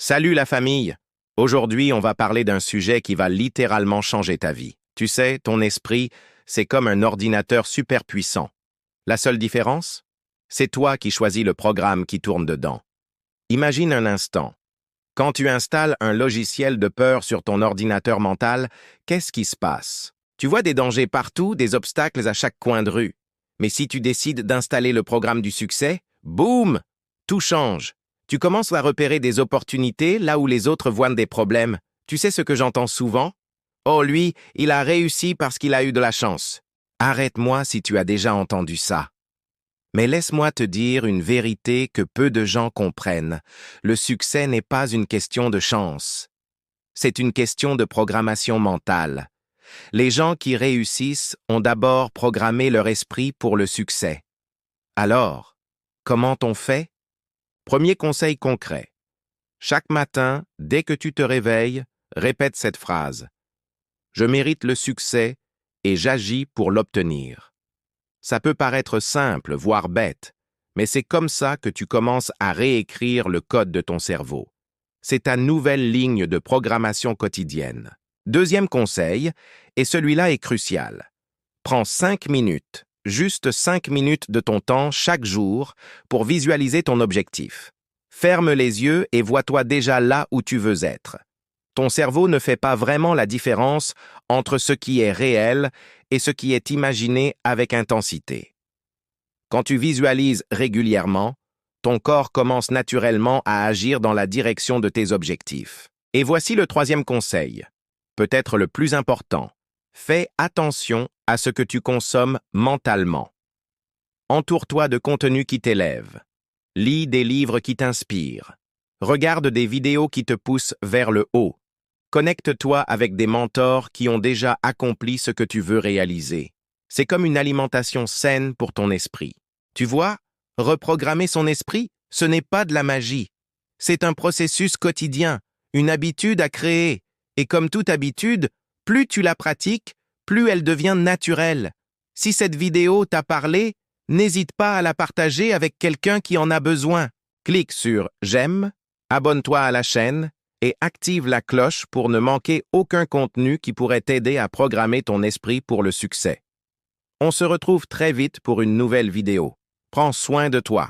Salut la famille! Aujourd'hui, on va parler d'un sujet qui va littéralement changer ta vie. Tu sais, ton esprit, c'est comme un ordinateur super puissant. La seule différence? C'est toi qui choisis le programme qui tourne dedans. Imagine un instant. Quand tu installes un logiciel de peur sur ton ordinateur mental, qu'est-ce qui se passe? Tu vois des dangers partout, des obstacles à chaque coin de rue. Mais si tu décides d'installer le programme du succès, boum! Tout change. Tu commences à repérer des opportunités là où les autres voient des problèmes. Tu sais ce que j'entends souvent? Oh, lui, il a réussi parce qu'il a eu de la chance. Arrête-moi si tu as déjà entendu ça. Mais laisse-moi te dire une vérité que peu de gens comprennent. Le succès n'est pas une question de chance. C'est une question de programmation mentale. Les gens qui réussissent ont d'abord programmé leur esprit pour le succès. Alors, comment on fait? Premier conseil concret. Chaque matin, dès que tu te réveilles, répète cette phrase. Je mérite le succès et j'agis pour l'obtenir. Ça peut paraître simple, voire bête, mais c'est comme ça que tu commences à réécrire le code de ton cerveau. C'est ta nouvelle ligne de programmation quotidienne. Deuxième conseil, et celui-là est crucial. Prends 5 minutes, juste 5 minutes de ton temps chaque jour pour visualiser ton objectif. Ferme les yeux et vois-toi déjà là où tu veux être. Ton cerveau ne fait pas vraiment la différence entre ce qui est réel et ce qui est imaginé avec intensité. Quand tu visualises régulièrement, ton corps commence naturellement à agir dans la direction de tes objectifs. Et voici le troisième conseil, peut-être le plus important. Fais attention à ce que tu consommes mentalement. Entoure-toi de contenu qui t'élève. Lis des livres qui t'inspirent. Regarde des vidéos qui te poussent vers le haut. Connecte-toi avec des mentors qui ont déjà accompli ce que tu veux réaliser. C'est comme une alimentation saine pour ton esprit. Tu vois, reprogrammer son esprit, ce n'est pas de la magie. C'est un processus quotidien, une habitude à créer. Et comme toute habitude, plus tu la pratiques, plus elle devient naturelle. Si cette vidéo t'a parlé, n'hésite pas à la partager avec quelqu'un qui en a besoin. Clique sur « J'aime », abonne-toi à la chaîne et active la cloche pour ne manquer aucun contenu qui pourrait t'aider à programmer ton esprit pour le succès. On se retrouve très vite pour une nouvelle vidéo. Prends soin de toi.